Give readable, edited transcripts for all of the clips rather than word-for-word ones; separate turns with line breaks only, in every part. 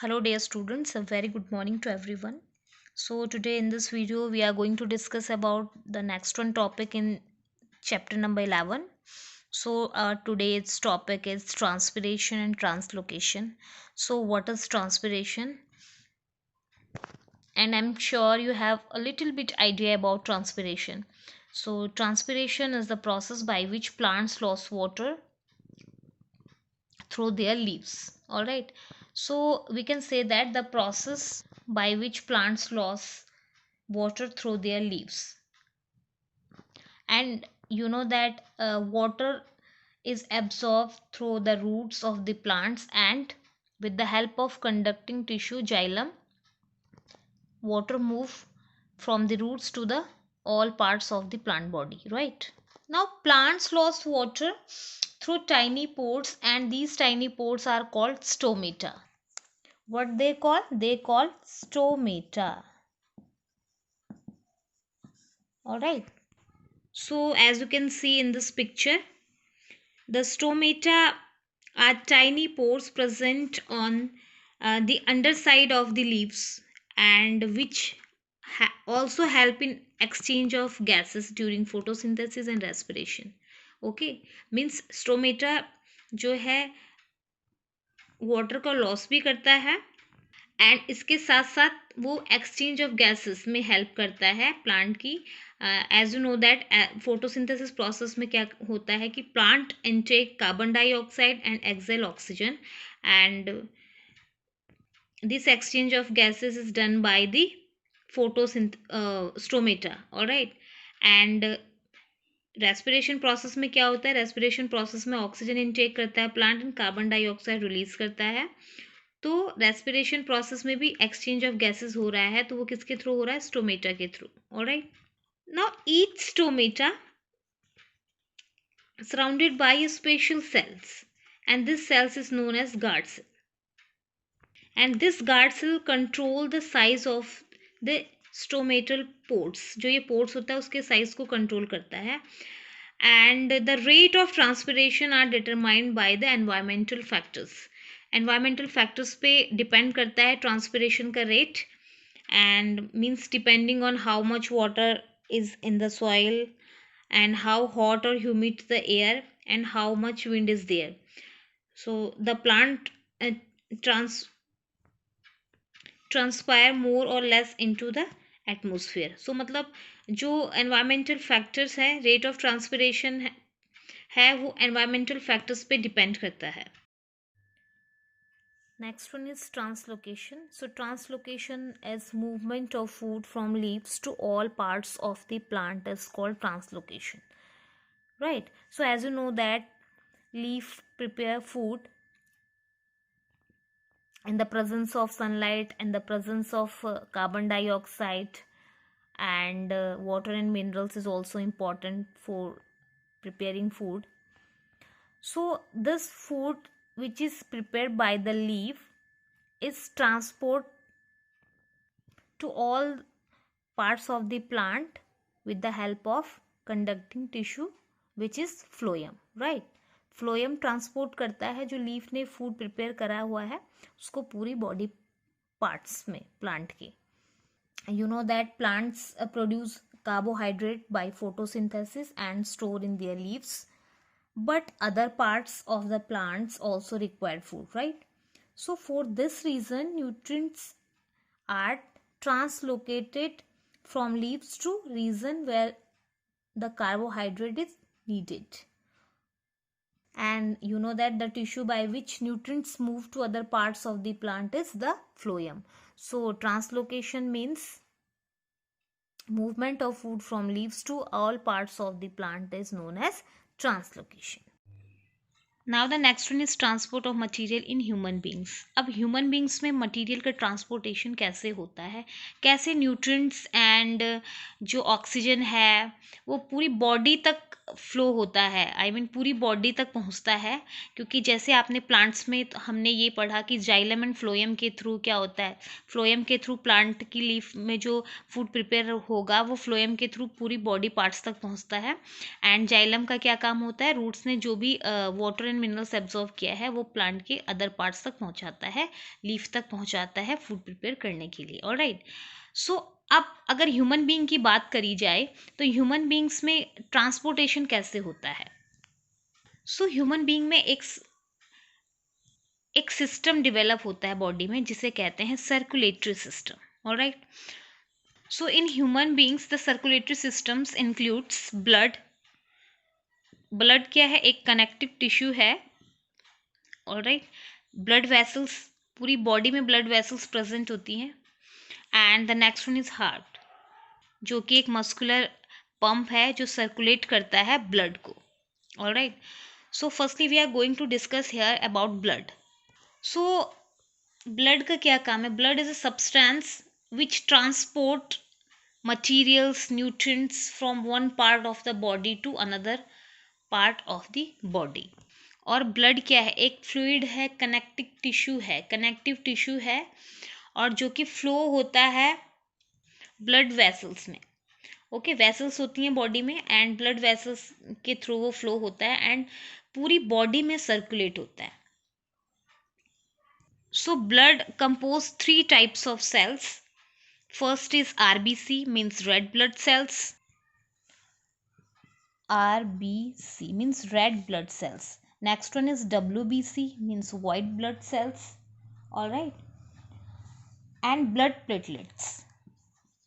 Hello dear students, a very good morning to everyone. So today in this video we are going to discuss about the next one topic in chapter number 11. So today's topic is transpiration and translocation. So what is transpiration? And I'm sure you have a little bit idea about transpiration. So transpiration is the process by which plants lose water through their leaves. All right, so we can say that the process by which plants lose water through their leaves. And you know that water is absorbed through the roots of the plants, and with the help of conducting tissue xylem, water move from the roots to the all parts of the plant body, right? Now plants lose water through tiny pores, and these tiny pores are called stomata. What they call? They call stomata. All right, so as you can see in this picture, the stomata are tiny pores present on the underside of the leaves, and which also help in exchange of gases during photosynthesis and respiration. Okay, means stomata जो है water का loss भी करता है, and इसके साथ साथ वो एक्सचेंज ऑफ गैसेस में हेल्प करता है प्लांट की. As you know that photosynthesis process में क्या होता है कि plant intake carbon dioxide and expel oxygen, and this exchange of gases is done by the stomata. All right, and respiration process में क्या होता है? रेस्पिरेशन प्रोसेस में ऑक्सीजन इनटेक करता है plant and carbon dioxide release करता है. तो रेस्पिरेशन प्रोसेस में भी एक्सचेंज ऑफ गैसेस हो रहा है, तो वो किसके थ्रू हो रहा है? स्टोमेटा के through. Alright, now each stomata surrounded by a special cells, and this cells is known as guard cell, and this guard cell control the size of the stomatal pores. जो ये pores होता है उसके size को control करता है, and the rate of transpiration are determined by the environmental factors. environmental factors पे depend करता है transpiration का rate, and means depending on how much water is in the soil, and how hot or humid the air, and how much wind is there. So the plant uh, transpire more or less into the atmosphere. So मतलब जो environmental factors है, rate of transpiration है वो environmental factors पे depend करता है. Next one is translocation. So translocation is movement of food from leaves to all parts of the plant is called translocation. Right. So as you know that leaf prepare food in the presence of sunlight, in the presence of carbon dioxide, and water and minerals is also important for preparing food. So this food which is prepared by the leaf is transport to all parts of the plant with the help of conducting tissue which is phloem. right, phloem transport करता है जो leaf ने food prepare करा हुआ है उसको पूरी body parts में प्लांट के. You know that plants produce carbohydrate by photosynthesis and store in their leaves, but other parts of the plants also require food, right? So for this reason nutrients are translocated from leaves to region where the carbohydrate is needed. And you know that the tissue by which nutrients move to other parts of the plant is the phloem. So translocation means movement of food from leaves to all parts of the plant is known as translocation. Now the next one is transport of material in human beings. अब human beings में material का transportation कैसे होता है, कैसे nutrients and जो oxygen है वो पूरी body तक फ्लो होता है, आई मीन पूरी बॉडी तक पहुंचता है, क्योंकि जैसे आपने प्लांट्स में हमने ये पढ़ा कि जाइलम एंड फ्लोएम के थ्रू क्या होता है, फ्लोएम के थ्रू प्लांट की लीफ में जो फूड प्रिपेयर होगा वो फ्लोएम के थ्रू पूरी बॉडी पार्ट्स तक पहुंचता है। एंड जाइलम का क्या काम होता है, रूट्स ने जो भी वाटर एंड मिनरल्स एब्जॉर्व किया है वो प्लांट के अदर पार्ट्स तक पहुंचाता है, लीफ तक पहुंचाता है फूड प्रिपेयर करने के लिए। ऑलराइट, सो अब अगर ह्यूमन बीइंग की बात करी जाए तो ह्यूमन बीइंग्स में ट्रांसपोर्टेशन कैसे होता है। सो ह्यूमन बीइंग में एक सिस्टम डेवलप होता है बॉडी में जिसे कहते हैं circulatory system. Alright, so in human beings the circulatory systems includes blood. Blood क्या है, एक कनेक्टिव टिश्यू है। ऑलराइट, ब्लड वेसल्स, पूरी बॉडी में ब्लड वेसल्स प्रेजेंट होती हैं। And the next one is heart, जो कि एक मस्कुलर पंप है जो सर्कुलेट करता है ब्लड को। Alright, so firstly we are going to discuss here about blood. So blood का क्या काम है, blood is a substance which transport materials, nutrients from one part of the body to another part of the body। और blood क्या है, एक fluid है, connective tissue है और जो कि फ्लो होता है ब्लड वेसल्स में। ओके, वेसल्स होती हैं बॉडी में एंड ब्लड वेसल्स के थ्रू वो फ्लो होता है एंड पूरी बॉडी में सर्कुलेट होता है। So blood compose 3 types of cells. First is RBC, means red blood cells. RBC means red blood cells. Next one is WBC, means white blood cells. All right. And blood platelets.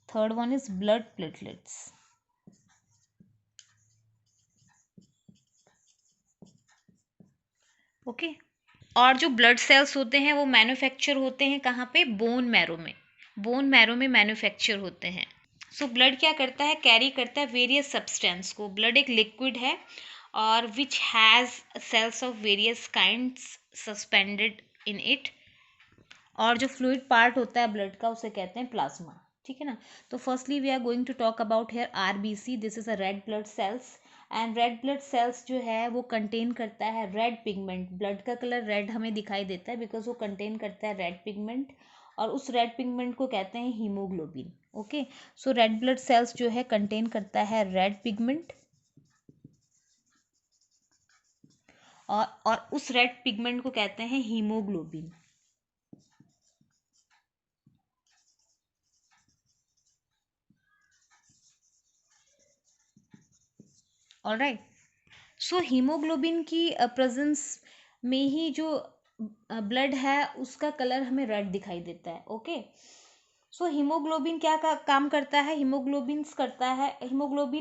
Third one is blood platelets. Okay. और जो blood cells होते हैं वो manufacture होते हैं कहाँ पे, bone marrow में। बोन मैरो में मैन्युफैक्चर होते हैं। सो ब्लड क्या करता है, कैरी करता है वेरियस सब्सटेंस को। ब्लड एक लिक्विड है और which has cells of various kinds suspended in it. और जो फ्लूइड पार्ट होता है ब्लड का उसे कहते हैं प्लाज्मा। ठीक है ना। तो firstly we are going to talk about here RBC, this is a red blood cells. And red blood cells जो है वो कंटेन करता है रेड पिगमेंट। ब्लड का कलर रेड हमें दिखाई देता है बिकॉज वो कंटेन करता है रेड पिगमेंट और उस रेड पिगमेंट को कहते हैं हीमोग्लोबिन। ओके, सो रेड ब्लड सेल्स जो है कंटेन करता है रेड पिगमेंट और उस रेड पिगमेंट को कहते हैं हीमोग्लोबिन। ऑलराइट, सो हीमोग्लोबिन की प्रेजेंस में ही जो ब्लड है उसका कलर हमें रेड दिखाई देता है। ओके, सो हीमोग्लोबिन क्या काम करता है, हीमोग्लोबिन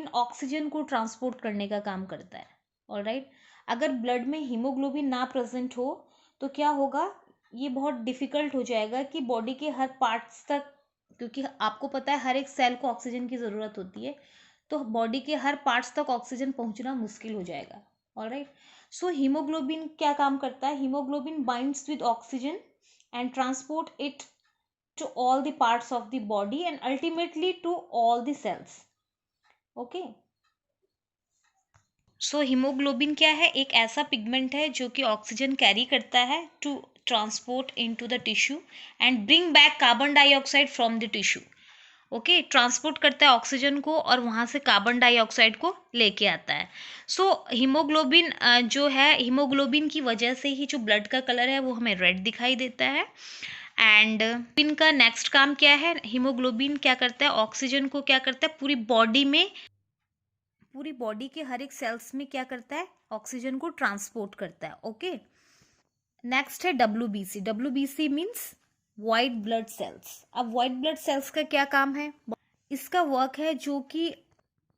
ऑक्सीजन को ट्रांसपोर्ट करने का काम करता है। ऑलराइट, अगर ब्लड में हीमोग्लोबिन ना प्रेजेंट हो तो क्या होगा, ये बहुत डिफिकल्ट हो जाएगा कि बॉडी के हर पार्ट्स तक, क्योंकि आपको पता है हर एक सेल को ऑक्सीजन की ज़रूरत होती है, तो बॉडी के हर पार्ट्स तक ऑक्सीजन पहुंचना मुश्किल हो जाएगा। ऑलराइट, सो हीमोग्लोबिन क्या काम करता है, haemoglobin binds with oxygen and transport it to all the parts of the body and ultimately to all the cells। okay, so haemoglobin क्या है, एक ऐसा पिगमेंट है जो कि ऑक्सीजन कैरी करता है to transport into the tissue and bring back carbon dioxide from the tissue. Okay, transport करता है ऑक्सीजन को और वहाँ से कार्बन डाइऑक्साइड को लेके आता है। सो हीमोग्लोबिन जो है, हीमोग्लोबिन की वजह से ही जो ब्लड का कलर है वो हमें रेड दिखाई देता है। एंड इनका नेक्स्ट काम क्या है, हीमोग्लोबिन क्या करता है, ऑक्सीजन को क्या करता है पूरी बॉडी में, पूरी बॉडी के हर एक सेल्स में क्या करता है, ऑक्सीजन को ट्रांसपोर्ट करता है। ओके, नेक्स्ट है WBC। WBC means white blood cells. अब वाइट ब्लड सेल्स का क्या काम है, इसका वर्क है जो कि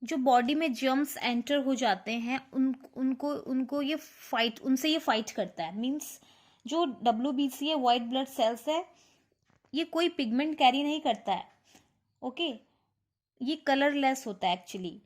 जो बॉडी में जर्म्स एंटर हो जाते हैं उनको ये फाइट, उनसे ये फाइट करता है। मीन्स जो WBC है, वाइट ब्लड सेल्स है, ये कोई पिगमेंट कैरी नहीं करता है। ओके, ये कलरलेस होता है एक्चुअली।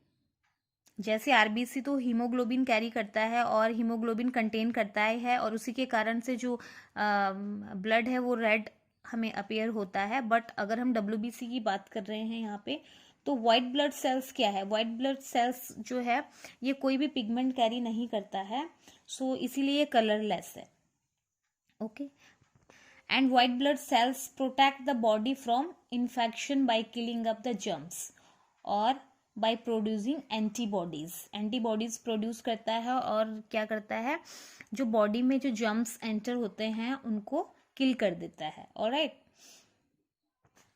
जैसे RBC तो हीमोग्लोबिन कैरी करता है और हीमोग्लोबिन कंटेन करता है और उसी के कारण से जो ब्लड है वो रेड हमें अपीयर होता है। बट अगर हम WBC की बात कर रहे हैं यहाँ पे, तो वाइट ब्लड सेल्स क्या है, वाइट ब्लड सेल्स जो है ये कोई भी पिगमेंट कैरी नहीं करता है, सो इसीलिए ये कलरलेस है. Okay. And white blood cells protect the body from infection by killing up the germs or by producing antibodies. Antibodies produce करता है और क्या करता है, जो बॉडी में जो जर्म्स एंटर होते हैं उनको किल कर देता है. Alright.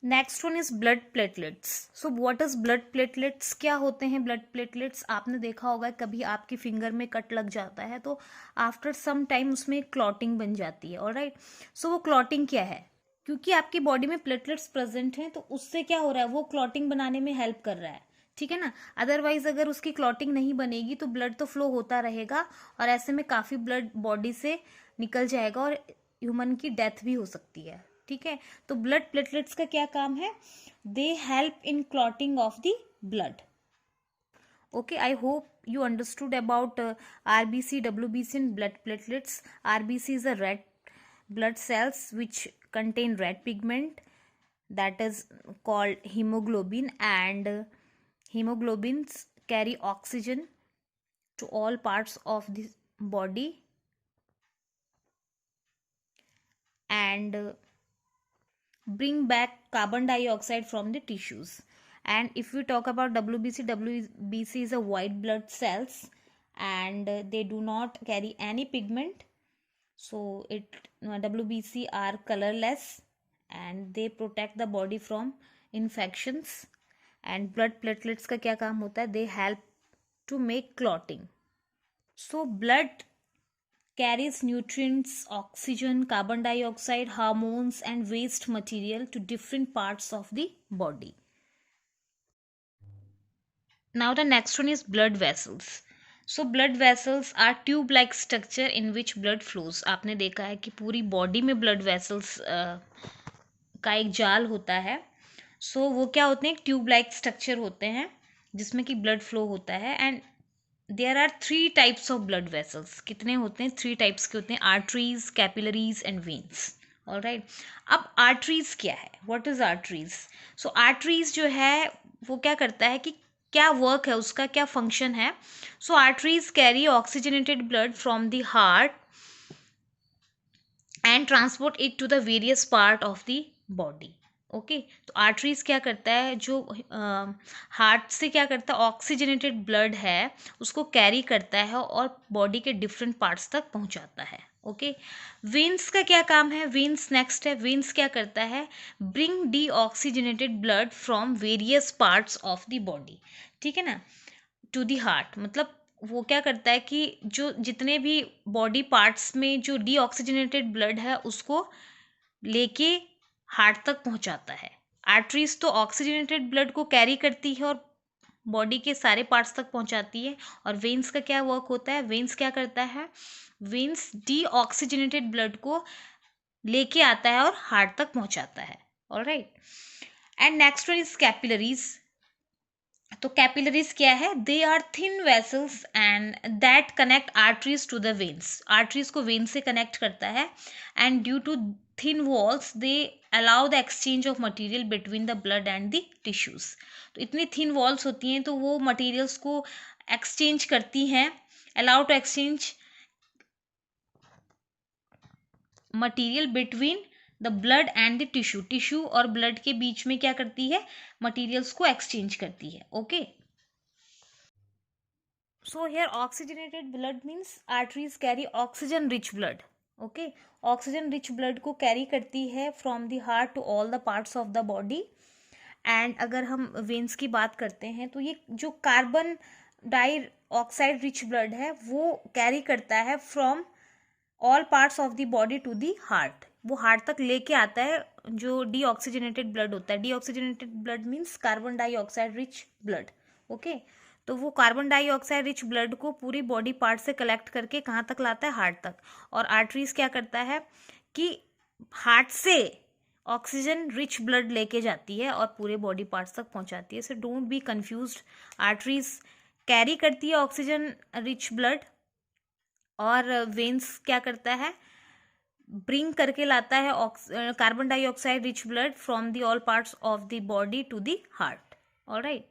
Next one is blood platelets. So what is blood platelets, क्या होते हैं ब्लड प्लेटलेट्स. आपने देखा होगा कभी आपकी फिंगर में कट लग जाता है तो आफ्टर सम टाइम उसमें क्लॉटिंग बन जाती है. ऑलराइट. सो वो क्लॉटिंग क्या है, क्योंकि आपकी बॉडी में प्लेटलेट्स प्रेजेंट हैं तो उससे क्या हो रहा है, वो क्लॉटिंग बनाने में हेल्प कर रहा है. ठीक है ना. अदरवाइज अगर उसकी क्लॉटिंग नहीं बनेगी तो ब्लड तो फ्लो होता रहेगा और ऐसे में काफी ब्लड बॉडी से निकल जाएगा और ह्यूमन की डेथ भी हो सकती है. ठीक है. तो ब्लड प्लेटलेट्स का क्या काम है, they help in clotting of the blood. Okay, I hope you understood about RBC, WBC and blood platelets. RBC is a red blood cells which contain red pigment that is called hemoglobin, and hemoglobins carry oxygen to all parts of the body and bring back carbon dioxide from the tissues. And if we talk about WBC is a white blood cells and they do not carry any pigment, so WBC are colorless and they protect the body from infections. And blood platelets का क्या काम होता है, they help to make clotting. So blood carries nutrients, oxygen, carbon dioxide, hormones and waste material to different parts of the body. Now the next one is blood vessels. So blood vessels are tube like structure in which blood flows. आपने देखा है कि पूरी body में blood vessels का एक जाल होता है. So वो क्या होते हैं, एक ट्यूब लाइक स्ट्रक्चर होते हैं जिसमें कि ब्लड फ्लो होता है. And there are 3 types of blood vessels. कितने होते हैं, 3 टाइप्स के होते हैं, arteries, capillaries and veins. Alright. अब आर्टरीज क्या है, what is arteries. So arteries जो है वो क्या करता है, कि क्या वर्क है उसका, क्या फंक्शन है. So arteries carry oxygenated blood from the heart and transport it to the various part of the body. Okay. तो आर्टरीज क्या करता है, जो हार्ट से क्या करता है, ऑक्सीजनेटेड ब्लड है उसको कैरी करता है और बॉडी के डिफरेंट पार्ट्स तक पहुंचाता है. ओके. वेन्स का क्या काम है, वेन्स नेक्स्ट है. वेन्स क्या करता है, bring D oxygenated blood from various parts of the body. ठीक है ना, टू द हार्ट. मतलब वो क्या करता है कि जो जितने भी बॉडी पार्ट्स में जो डी ऑक्सीजनेटेड ब्लड है उसको लेके हार्ट तक पहुंचाता है. आर्टरीज तो ऑक्सीजनेटेड ब्लड को कैरी करती है और बॉडी के सारे पार्ट्स तक पहुंचाती है. और वेन्स का क्या वर्क होता है, वेन्स क्या करता है, वेन्स डी ऑक्सीजनेटेड ब्लड को लेके आता है और हार्ट तक पहुंचाता है. Alright. And next one is capillaries. तो कैपिलरीज क्या है, they are thin vessels and that connect arteries to the veins. Arteries को वेन से कनेक्ट करता है and due to thin walls they allow the exchange of material between the blood and the tissues. तो इतनी thin walls होती हैं तो वो मटेरियल्स को एक्सचेंज करती हैं, allow to exchange material between the blood and the tissue. Tissue और ब्लड के बीच में क्या करती है, मटेरियल्स को एक्सचेंज करती है. Okay. So here oxygenated blood means arteries carry oxygen rich blood. Okay. Oxygen rich blood को कैरी करती है from the heart to all the parts of the body. And अगर हम वेन्स की बात करते हैं तो ये जो कार्बन डाइऑक्साइड रिच ब्लड है वो कैरी करता है from all parts of the body to the heart. वो हार्ट तक लेके आता है जो डीऑक्सीजनेटेड ब्लड होता है. Deoxygenated blood means carbon dioxide rich blood. Okay. तो वो कार्बन डाइऑक्साइड रिच ब्लड को पूरी बॉडी पार्ट से कलेक्ट करके कहाँ तक लाता है, हार्ट तक. और आर्टरीज क्या करता है कि हार्ट से ऑक्सीजन रिच ब्लड लेके जाती है और पूरे बॉडी पार्ट्स तक पहुंचाती है. So don't be confused. Arteries carry करती है ऑक्सीजन रिच ब्लड और वेन्स क्या करता है, ब्रिंग करके लाता है carbon dioxide rich blood from the all parts of the body to the heart. All right.